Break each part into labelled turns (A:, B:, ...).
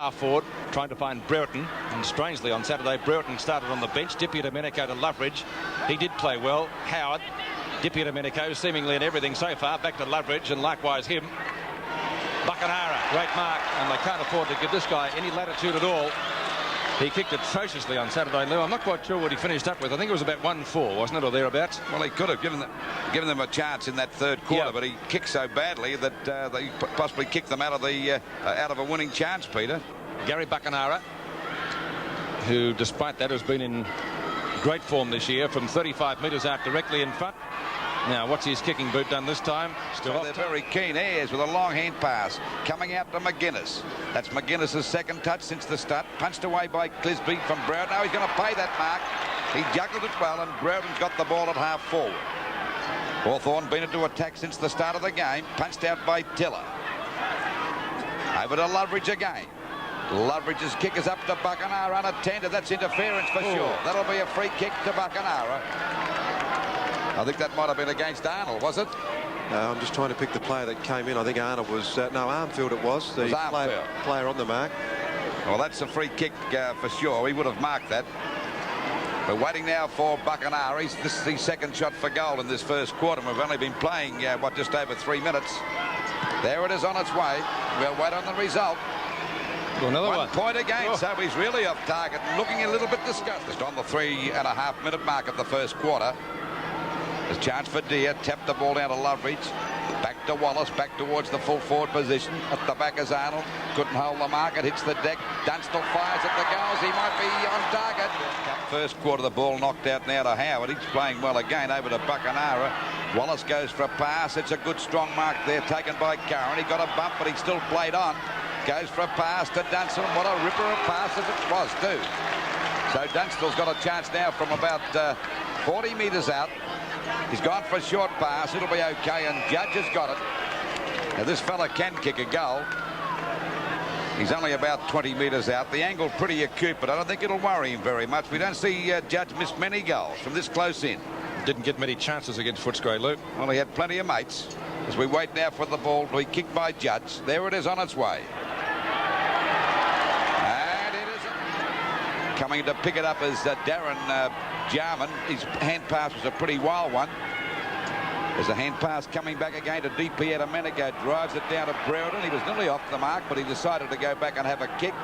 A: Forward, trying to find Brereton, and strangely on Saturday Brereton started on the bench. Dippy Domenico to Loveridge. He did play well. Howard, Dippy Domenico seemingly in everything so far. Back to Loveridge and likewise him. Buckenara, great mark, and they can't afford to give this guy any latitude at all. He kicked atrociously on Saturday, Lou. I'm not quite sure what he finished up with. I think it was about 1-4, wasn't it, or thereabouts?
B: Well, he could have given them a chance in that third quarter, but he kicked so badly that they possibly kicked them out of a winning chance, Peter.
A: Gary Buckenara, who, despite that, has been in great form this year from 35 metres out directly in front. Now, what's his kicking boot done this time? Still
B: so they're very keen. Ayres with a long hand pass coming out to McGuinness. That's McGuinness's second touch since the start. Punched away by Clisby from Brereton. Now he's going to pay that mark. He juggled it well, and Brereton's got the ball at half forward. Hawthorn been into attack since the start of the game. Punched out by Tiller. Over to Loveridge again. Loveridge's kick is up to Buckenara unattended. That's interference for sure. That'll be a free kick to Buckenara. I think that might have been against Arnold, was it?
C: I'm just trying to pick the player that came in. I think Arnold was... no, Armfield it was. The player on the mark.
B: Well, that's a free kick for sure. He would have marked that. We're waiting now for Buckenara. This is the second shot for goal in this first quarter. We've only been playing, just over 3 minutes. There it is on its way. We'll wait on the result.
A: Another
B: one point again, so he's really off target and looking a little bit disgusted. On the 3.5 minute mark of the first quarter. There's a chance for Deere. Tapped the ball down to Loveridge. Back to Wallace. Back towards the full forward position. At the back is Arnold. Couldn't hold the mark. It hits the deck. Dunstall fires at the goals. He might be on target. First quarter, the ball knocked out now to Howard. He's playing well again. Over to Buckenara. Wallace goes for a pass. It's a good strong mark there taken by Curran. He got a bump, but he still played on. Goes for a pass to Dunstall. What a ripper of pass as it was too. So Dunstall's got a chance now from about 40 metres out. He's gone for a short pass. It'll be okay, and Judge has got it. Now this fella can kick a goal. He's only about 20 metres out. The angle pretty acute, but I don't think it'll worry him very much. We don't see Judge miss many goals from this close in.
A: Didn't get many chances against Footscray, Luke.
B: Well, he had plenty of mates. As we wait now for the ball to be kicked by Judge. There it is on its way. And it is coming to pick it up as Darren Jarman. His hand pass was a pretty wild one. There's a hand pass coming back again to DP Domenico. Drives it down to Brereton. He was nearly off the mark, but he decided to go back and have a kick.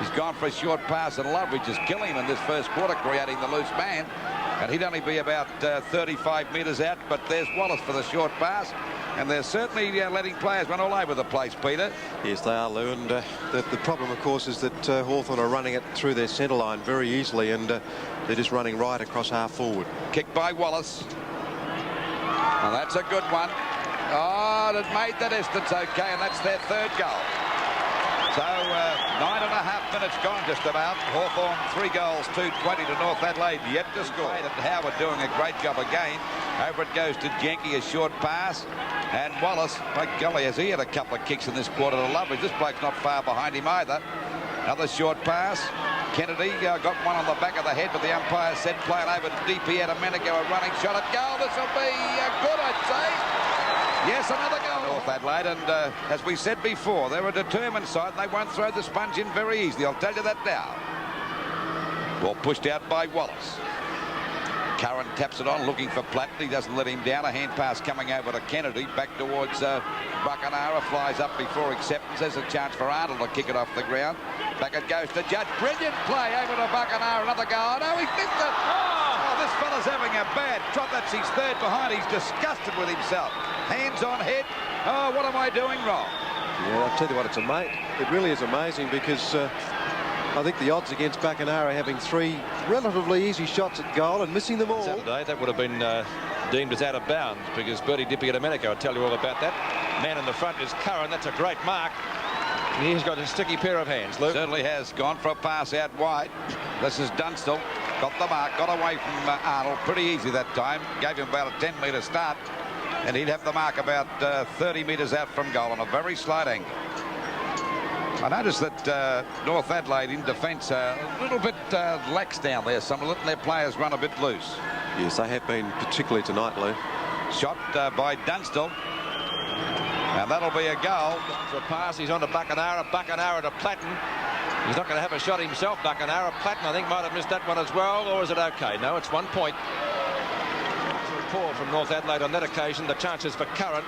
B: He's gone for a short pass, and Loveridge is killing him in this first quarter, creating the loose man. And he'd only be about 35 metres out, but there's Wallace for the short pass. And they're certainly letting players run all over the place, Peter.
C: Yes, they are, Lou. And the problem, of course, is that Hawthorn are running it through their centre line very easily, and they're just running right across half forward.
B: Kick by Wallace. Well, that's a good one. Oh, it made the distance okay, and that's their third goal. So 9.5 minutes gone just about. Hawthorn 3 goals, 2-20 to North Adelaide, yet to score. And Howard doing a great job again. Over it goes to Jenke, a short pass. And Wallace, by golly, has he had a couple of kicks in this quarter to Loveridge. This bloke's not far behind him either. Another short pass. Kennedy got one on the back of the head, but the umpire said play it over to DP Domenico, a running shot at goal. This will be good, I'd say. Yes, another goal. North Adelaide, and as we said before, they're a determined side. They won't throw the sponge in very easily, I'll tell you that now. Ball pushed out by Wallace. Curran taps it on, looking for Platten. He doesn't let him down. A hand pass coming over to Kennedy. Back towards Buckenara. Flies up before acceptance. There's a chance for Arnold to kick it off the ground. Back it goes to Judge. Brilliant play over to Buckenara. Another goal. No, he's missed it. Oh, this fella's having a bad trot. That's his third behind. He's disgusted with himself. Hands on head. Oh, what am I doing wrong?
C: Yeah, I'll tell you what, it really is amazing, because I think the odds against Buckenara having 3 relatively easy shots at goal and missing them all.
A: Saturday, that would have been deemed as out of bounds, because Bertie Dippy Domenico will tell you all about that. Man in the front is Curran. That's a great mark. He's got a sticky pair of hands, Luke.
B: Certainly has. Gone for a pass out wide. This is Dunstall. Got the mark. Got away from Arnold. Pretty easy that time. Gave him about a 10-metre start. And he'd have the mark about 30 metres out from goal on a very slight angle. I noticed that North Adelaide in defence a little bit lax down there. Some letting their players run a bit loose.
C: Yes, they have been, particularly tonight, Lou.
B: Shot by Dunstall. And that'll be a goal.
A: For a pass, he's on to Buckenara. Buckenara to Platten. He's not going to have a shot himself, Buckenara. Platten, I think, might have missed that one as well, or is it okay? No, it's 1 point. Poor from North Adelaide on that occasion. The chances for Curran.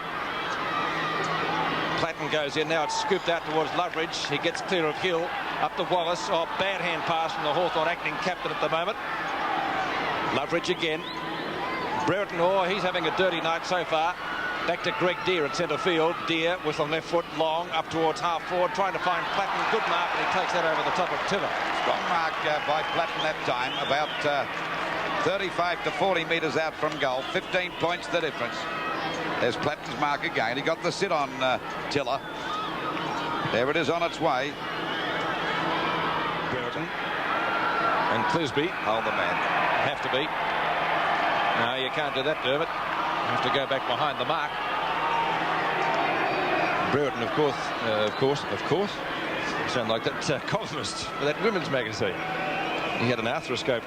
A: Platten goes in. Now it's scooped out towards Loveridge. He gets clear of Hill. Up to Wallace. Oh, bad hand pass from the Hawthorn acting captain at the moment. Loveridge again. Brereton, oh, he's having a dirty night so far. Back to Greg Deere at centre field. Deere with the left foot long up towards half forward, trying to find Platten. Good mark, and he takes that over the top of Tiller.
B: Strong mark by Platten that time, about 35 to 40 metres out from goal. 15 points the difference. There's Platten's mark again. He got the sit on Tiller. There it is on its way.
A: Brereton and Clisby.
B: Hold the man.
A: Have to be. No, you can't do that, Dermot. You have to go back behind the mark. Brereton, of course. You sound like that columnist for that women's magazine. He had an arthroscope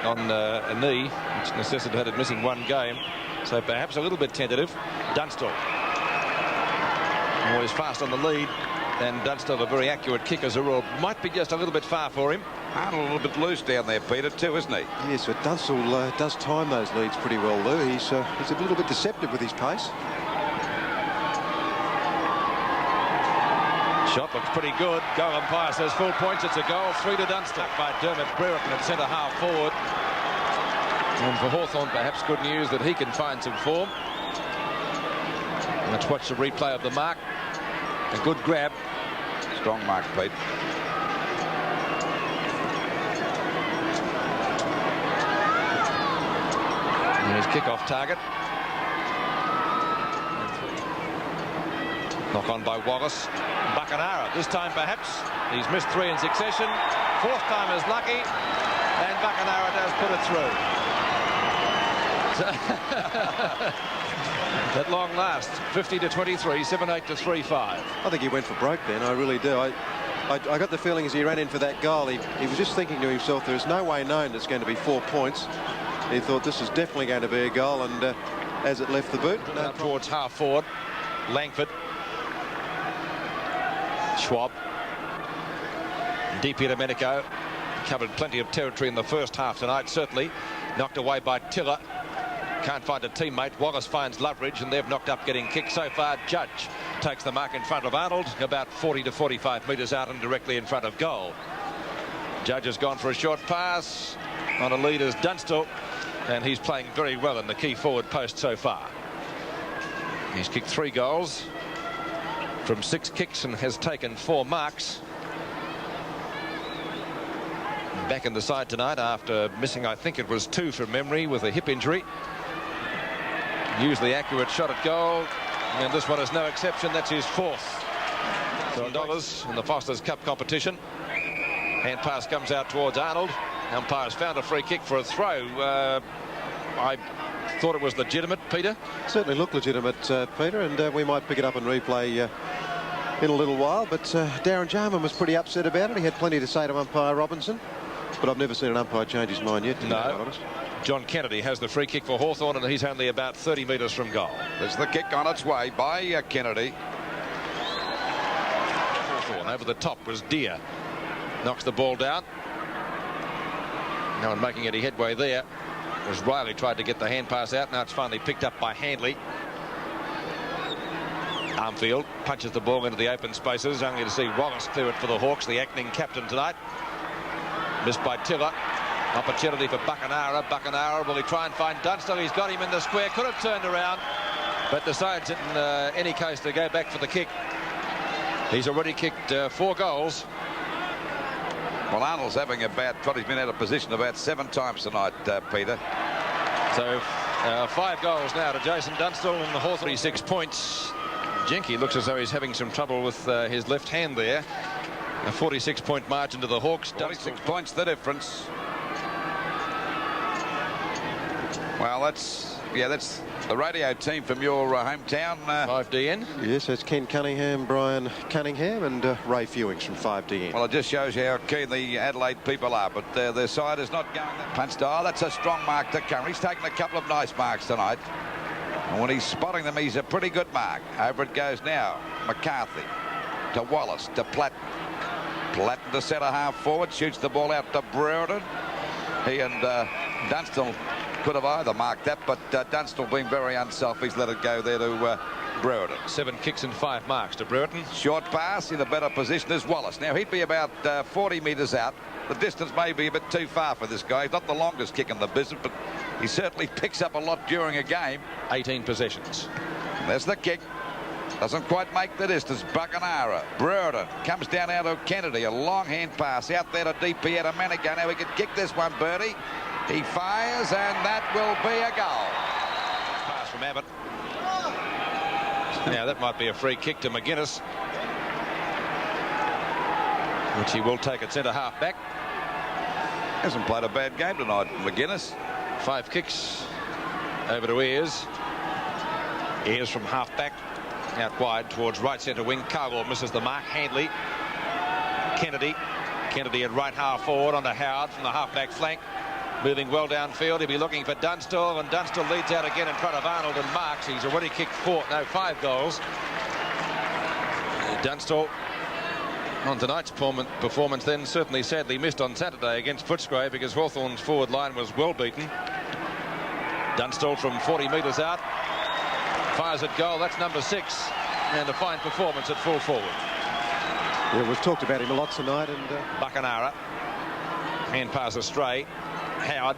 A: on a knee, which necessitated missing one game. So perhaps a little bit tentative. Dunstall. Always fast on the lead. And Dunstall, a very accurate kick as a rule. Might be just a little bit far for him.
B: Arnold a little bit loose down there, Peter, too, isn't he?
C: Yes, but Dunstall does time those leads pretty well, Lou. He's a little bit deceptive with his pace.
A: Shot looks pretty good. Goal umpire says full points. It's a goal. 3 to Dunstall by Dermot Brereton at centre half forward. And for Hawthorn, perhaps good news that he can find some form. Let's watch the replay of the mark. A good grab.
B: Strong mark, Pete.
A: And his kick-off target. Knock on by Wallace. Buckenara, this time perhaps. He's missed 3 in succession. 4th time is lucky. And Buckenara does put it through. At long last, 50 to 23, 7-8 to 3-5.
C: I think he went for broke then, I really do. I got the feeling as he ran in for that goal, he was just thinking to himself, there's no way known there's going to be 4 points. He thought this is definitely going to be a goal, and as it left the boot...
A: Out towards half forward, Langford. Schwab. Deep here to Domenico. Covered plenty of territory in the first half tonight, certainly. Knocked away by Tiller. Can't find a teammate. Wallace finds Loveridge, and they've knocked up getting kicked so far. Judge takes the mark in front of Arnold, about 40 to 45 metres out and directly in front of goal. Judge has gone for a short pass. On a lead is Dunstall, and he's playing very well in the key forward post so far. He's kicked 3 goals from 6 kicks and has taken 4 marks. Back in the side tonight after missing, I think it was 2 from memory with a hip injury. Usually accurate shot at goal, and this one is no exception. That's his 4th. $1 in the Foster's Cup competition. Hand pass comes out towards Arnold. Umpire's found a free kick for a throw. I thought it was legitimate, Peter.
C: Certainly looked legitimate, Peter, and we might pick it up and replay in a little while. But Darren Jarman was pretty upset about it. He had plenty to say to umpire Robinson, but I've never seen an umpire change his mind yet, to be honest.
A: John Kennedy has the free kick for Hawthorn, and he's only about 30 metres from goal.
B: There's the kick on its way by Kennedy.
A: Hawthorn over the top was Deere. Knocks the ball down. No one making any headway there. As Riley tried to get the hand pass out. Now it's finally picked up by Handley. Armfield punches the ball into the open spaces, only to see Wallace clear it for the Hawks, the acting captain tonight. Missed by Tiller. Opportunity for Buckenara. Buckenara, will he try and find Dunstall? He's got him in the square. Could have turned around, but decides in any case to go back for the kick. He's already kicked 4 goals.
B: Well, Arnold's having he's been out of position about 7 times tonight, Peter.
A: So 5 goals now to Jason Dunstall in the Hawthorn. 36 points. Jenke looks as though he's having some trouble with his left hand there. A 46-point margin to the Hawks.
B: 46 points the difference. Well, that's the radio team from your hometown.
A: 5DN.
C: Yes, that's Ken Cunningham, Brian Cunningham, and Ray Fewings from 5DN.
B: Well, it just shows you how keen the Adelaide people are, but their side is not going that punch. Oh, that's a strong mark to Curran. He's taken a couple of nice marks tonight. And when he's spotting them, he's a pretty good mark. Over it goes now. McCarthy to Wallace to Platten. Platten to centre half forward, shoots the ball out to Brereton. He and Dunstall could have either marked that, but Dunstall being very unselfish, let it go there to Brereton.
A: 7 kicks and 5 marks to Brereton.
B: Short pass in a better position is Wallace. Now he'd be about 40 metres out. The distance may be a bit too far for this guy. He's not the longest kick in the business, but he certainly picks up a lot during a game.
A: 18 possessions.
B: And there's the kick. Doesn't quite make the distance. Buckenara. Brereton comes down out of Kennedy. A long hand pass out there to DP to Manico. Now he can kick this one, Bertie. He fires, and that will be a goal.
A: Pass from Abbott. Now that might be a free kick to McGuinness, which he will take at centre half back.
B: Hasn't played a bad game tonight, McGuinness.
A: 5 kicks over to Ayres. Ayres from half back. Out wide towards right centre wing. Carwell misses the mark. Handley. Kennedy. Kennedy at right half forward onto Howard from the half back flank. Moving well downfield. He'll be looking for Dunstall, and Dunstall leads out again in front of Arnold and marks. He's already kicked 5 goals. Dunstall on tonight's performance then certainly sadly missed on Saturday against Footscray because Hawthorn's forward line was well beaten. Dunstall from 40 metres out. Fires at goal. That's number 6. And a fine performance at full forward.
C: Yeah, we've talked about him a lot tonight. And
A: Buckenara. Hand pass astray. Howard.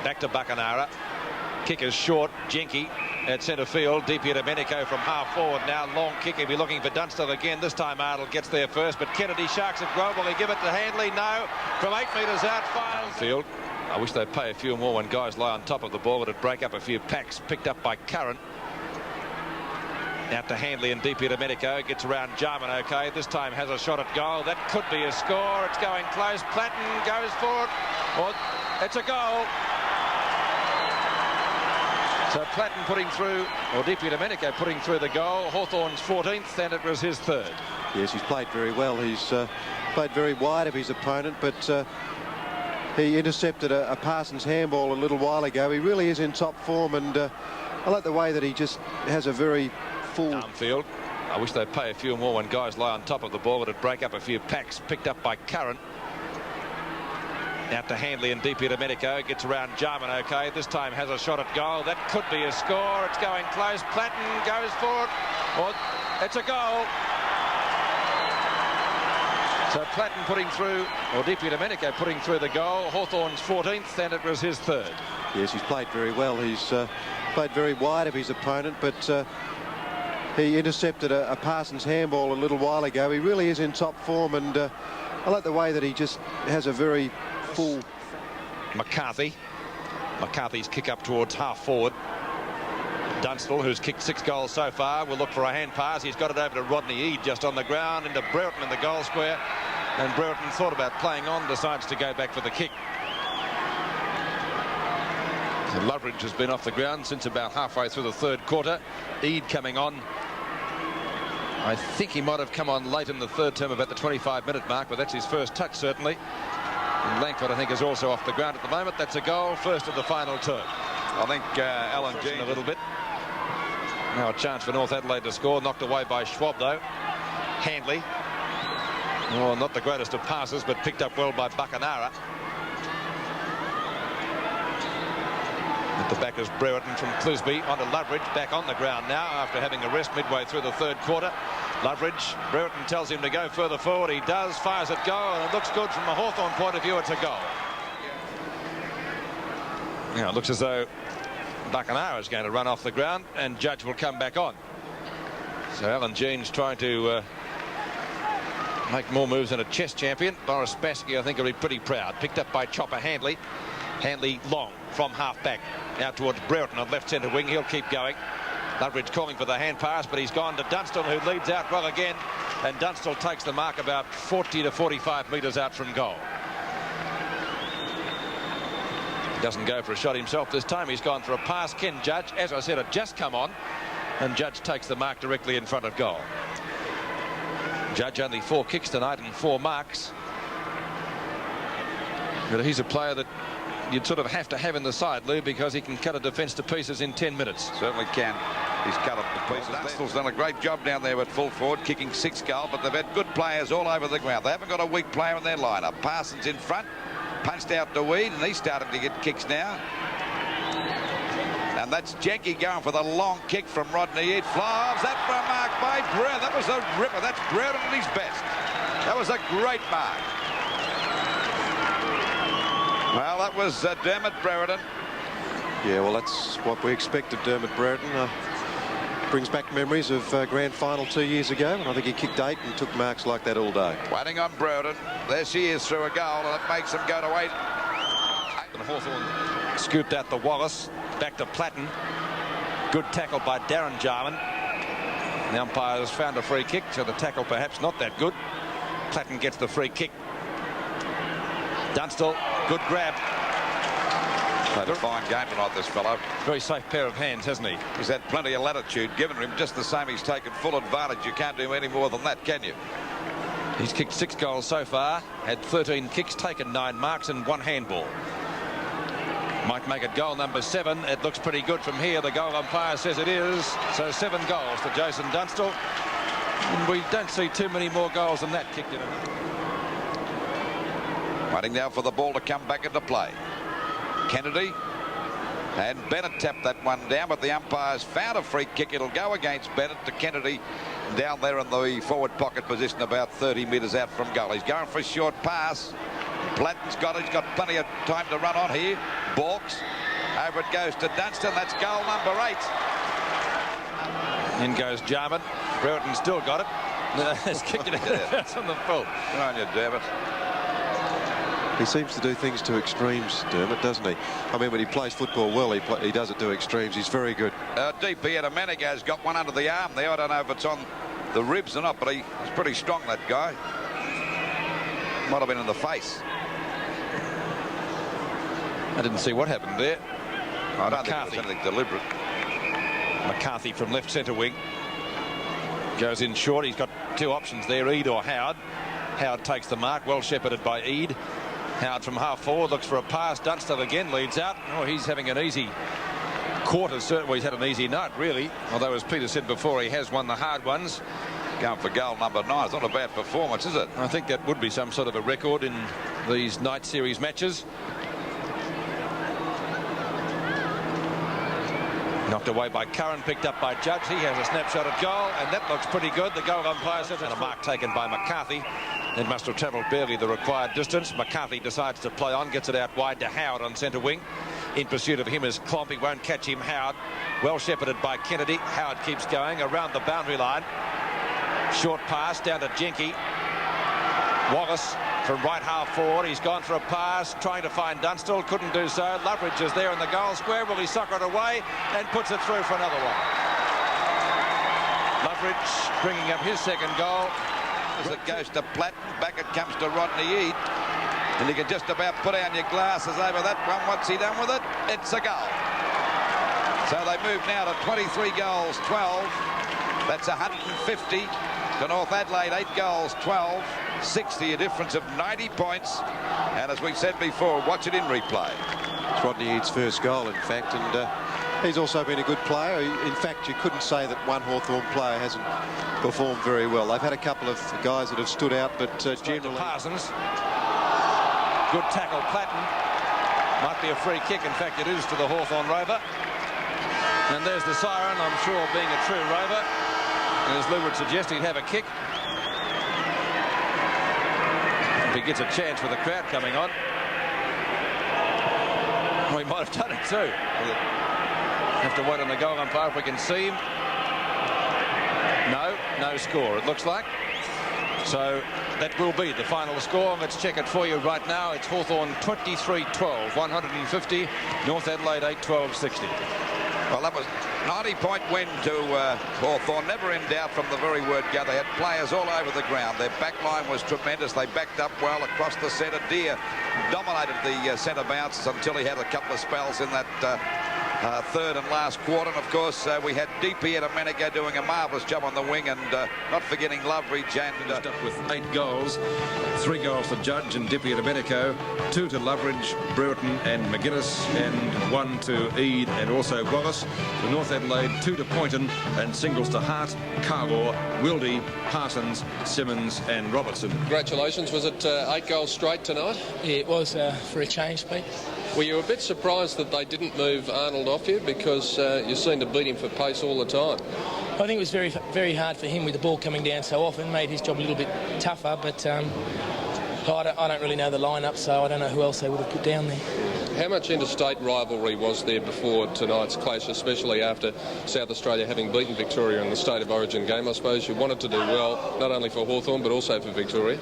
A: Back to Buckenara. Kick is short. Jenke at centre field. Deep to Manico from half forward. Now long kick. He'll be looking for Dunstall again. This time Arnold gets there first. But Kennedy sharks it well. Will he give it to Handley? No. From 8 metres out. Fires. Field. I wish they'd pay a few more when guys lie on top of the ball. It'd break up a few packs. Picked up by Curran. Out to Handley and deep here to Medico. Gets around Jarman okay. This time has a shot at goal. That could be a score. It's going close. Platten goes for it. It's a goal. So Platten putting through, or deep here to Medico putting through the goal. Hawthorn's 14th, and it was his 3rd.
C: yes, he's played very well. He's played very wide of his opponent, but he intercepted a Parsons handball a little while ago. He really is in top form, and I like the way that he just has a very full
A: field. I wish they'd pay a few more when guys lie on top of the ball. It'd break up a few packs. Picked up by Curran. Out to Handley and deep here to Medico. Gets around Jarman okay. This time has a shot at goal. That could be a score. It's going close. Platten goes for it. It's a goal. So Platten putting through, or deep here to Medico putting through the goal. Hawthorn's 14th, and it was his 3rd.
C: Yes, he's played very well. He's played very wide of his opponent, but he intercepted a Parsons handball a little while ago. He really is in top form, and I like the way that he just has a very full.
A: McCarthy's kick up towards half forward. Dunstall, who's kicked 6 goals so far, will look for a hand pass. He's got it over to Rodney Eade just on the ground into Brereton in the goal square, and Brereton thought about playing on, decides to go back for the kick. So Loveridge has been off the ground since about halfway through the 3rd quarter. Eade coming on. I think he might have come on late in the 3rd term, about the 25-minute mark, but that's his first touch certainly. And Langford, I think, is also off the ground at the moment. That's a goal, first of the final term.
B: I think Alan Jean
A: a little bit. Now a chance for North Adelaide to score, knocked away by Schwab though. Handley, well, not the greatest of passes, but picked up well by Buckenara. At the back is Brereton from Clisby onto Loveridge, back on the ground now after having a rest midway through the 3rd quarter. Loveridge, Brereton tells him to go further forward. He does, fires at goal, and it looks good from a Hawthorn point of view. It's a goal. Now it looks as though Buckenara is going to run off the ground, and Judge will come back on. So Alan Jean's trying to make more moves than a chess champion. Boris Spassky, I think, will be pretty proud. Picked up by Chopper Handley. Handley long from half back out towards Brereton on left centre wing. He'll keep going. Loveridge calling for the hand pass, but he's gone to Dunstall, who leads out well again, and Dunstall takes the mark about 40 to 45 metres out from goal. He doesn't go for a shot himself this time. He's gone for a pass. Ken Judge, as I said, had just come on, and Judge takes the mark directly in front of goal. Judge only 4 kicks tonight and 4 marks, but he's a player that you'd sort of have to have in the side, Lou, because he can cut a defence to pieces in 10 minutes.
B: Certainly can. He's cut up the pieces. Dunstall's done a great job down there at full forward, kicking 6 goals, but they've had good players all over the ground. They haven't got a weak player in their lineup. Parsons in front, punched out to Weed, and he's starting to get kicks now. And that's Jenke going for the long kick from Rodney Eade. Flies that for a mark by Brown. That was a ripper. That's Brown at his best. That was a great mark. Well, that was Dermot Brereton.
C: Yeah, well, that's what we expected. Dermot Brereton brings back memories of grand final 2 years ago, and I think he kicked 8 and took marks like that all day.
B: Waiting on Brereton. There she is through a goal, and it makes him go to 8.
A: And Hawthorn scooped out the Wallace. Back to Platten. Good tackle by Darren Jarman. The umpire has found a free kick, so the tackle perhaps not that good. Platten gets the free kick. Dunstall, good grab.
B: Played a fine game tonight, this fellow.
A: Very safe pair of hands, hasn't he?
B: He's had plenty of latitude given him. Just the same, he's taken full advantage. You can't do any more than that, can you?
A: He's kicked 6 goals so far, had 13 kicks, taken 9 marks and 1 handball. Might make it goal number 7. It looks pretty good from here. The goal umpire says it is. So 7 goals to Jason Dunstall. And we don't see too many more goals than that kicked in.
B: Waiting now for the ball to come back into play. Kennedy and Bennett tapped that one down, but the umpires found a free kick. It'll go against Bennett to Kennedy down there in the forward pocket position about 30 metres out from goal. He's going for a short pass. Platten's got it. He's got plenty of time to run on here. Balks. Over it goes to Dunstan. That's goal number 8.
A: In goes Jarman. Brereton still got it. He's kicked it out on the full.
B: Good on you, Dermot.
C: He seems to do things to extremes, Dermot, doesn't he? I mean, when he plays football well, he does it to extremes. He's very good.
B: DP Adamanigo's got one under the arm there. I don't know if it's on the ribs or not, but he's pretty strong, that guy. Might have been in the face.
A: I didn't see what happened there.
B: I don't think it was anything deliberate.
A: McCarthy from left centre wing goes in short. He's got 2 options there, Eade or Howard. Howard takes the mark, well shepherded by Eade. Howard from half forward looks for a pass. Dunstall again leads out. Oh, he's having an easy quarter. Certainly he's had an easy night, really. Although, as Peter said before, he has won the hard ones.
B: Going for goal number 9. It's not a bad performance, is it?
A: I think that would be some sort of a record in these night series matches. Knocked away by Curran, picked up by Judge. He has a snapshot at goal, and that looks pretty good. The goal umpire says it's a mark taken by McCarthy. It must have travelled barely the required distance. McCarthy decides to play on, gets it out wide to Howard on centre wing. In pursuit of him is Klomp. He won't catch him. Howard, well shepherded by Kennedy. Howard keeps going around the boundary line. Short pass down to Jenke. Wallace from right half forward. He's gone for a pass, trying to find Dunstall. Couldn't do so. Loveridge is there in the goal square. Will he soccer it away and puts it through for another one? Loveridge bringing up his 2nd goal.
B: As it goes to Platten, back it comes to Rodney Eade. And you can just about put down your glasses over that one. What's he done with it? It's a goal. So they move now to 23 goals, 12. That's 150 to North Adelaide. 8 goals, 12. 60, a difference of 90 points. And as we said before, watch it in replay.
C: It's Rodney Eade's first goal, in fact, and he's also been a good player. In fact, you couldn't say that one Hawthorn player hasn't performed very well. They've had a couple of guys that have stood out, but generally...
A: Parsons. Good tackle, Platten. Might be a free kick. In fact, it is to the Hawthorn Rover. And there's the siren, I'm sure, being a true Rover. And as Lou would suggest, he'd have a kick. If he gets a chance with the crowd coming on. Well, he might have done it too. Have to wait on the goal umpire if we can see him. No score, it looks like. So that will be the final score. Let's check it for you right now. It's Hawthorn 23-12, 150. North Adelaide 8-12-60.
B: Well, that was 90-point win to Hawthorn. Never in doubt from the very word go. They had players all over the ground. Their back line was tremendous. They backed up well across the centre. Deere dominated the centre bounce until he had a couple of spells in that third and last quarter. And of course, we had DP and Domenico doing a marvellous job on the wing, and not forgetting Loveridge and
A: Up with 8 goals, 3 goals to Judge and Dippy Domenico, 2 to Loveridge, Brereton and McGuinness, and 1 to Eade and also Wallace. For North Adelaide, 2 to Poynton and singles to Hart, Carwar, Wildy, Parsons, Simmons and Robertson.
D: Congratulations. Was it 8 goals straight tonight?
E: Yeah, it was for a change, Pete.
D: Were you a bit surprised that they didn't move Arnold off you, because you seem to beat him for pace all the time?
E: I think it was very, very hard for him with the ball coming down so often. Made his job a little bit tougher, but I don't really know the lineup, so I don't know who else they would have put down there.
D: How much interstate rivalry was there before tonight's clash, especially after South Australia having beaten Victoria in the State of Origin game? I suppose you wanted to do well, not only for Hawthorn but also for Victoria.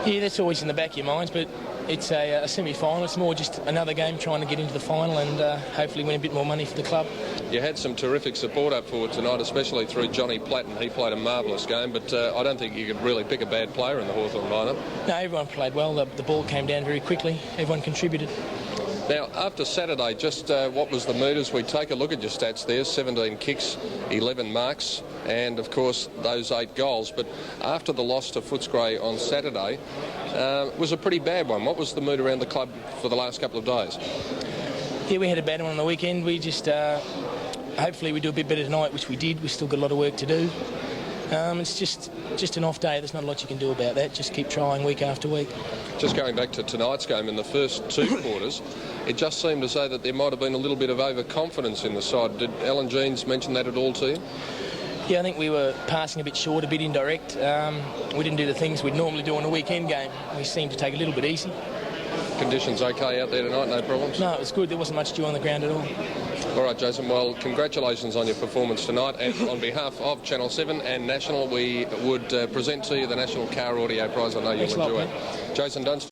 E: Yeah, that's always in the back of your minds, but it's a semi-final. It's more just another game trying to get into the final and hopefully win a bit more money for the club.
D: You had some terrific support up forward tonight, especially through Johnny Platt, and he played a marvellous game, but I don't think you could really pick a bad player in the Hawthorn lineup.
E: No, everyone played well. The ball came down very quickly. Everyone contributed.
D: Now, after Saturday, just what was the mood as we take a look at your stats there? 17 kicks, 11 marks, and, of course, those 8 goals. But after the loss to Footscray on Saturday, was a pretty bad one. What was the mood around the club for the last couple of days?
E: Yeah, we had a bad one on the weekend. We just, hopefully we do a bit better tonight, which we did. We've still got a lot of work to do. It's just an off day. There's not a lot you can do about that. Just keep trying week after week. Just going back to tonight's game, in the first 2 quarters, it just seemed to say that there might have been a little bit of overconfidence in the side. Did Alan Jeans mention that at all to you? Yeah, I think we were passing a bit short, a bit indirect. We didn't do the things we'd normally do on a weekend game. We seemed to take a little bit easy. Conditions okay out there tonight, no problems? No, it was good. There wasn't much dew on the ground at all. All right, Jason, well, congratulations on your performance tonight, and on behalf of Channel 7 and National, we would present to you the National Car Audio Prize. I know you'll enjoy it. Jason Dunst.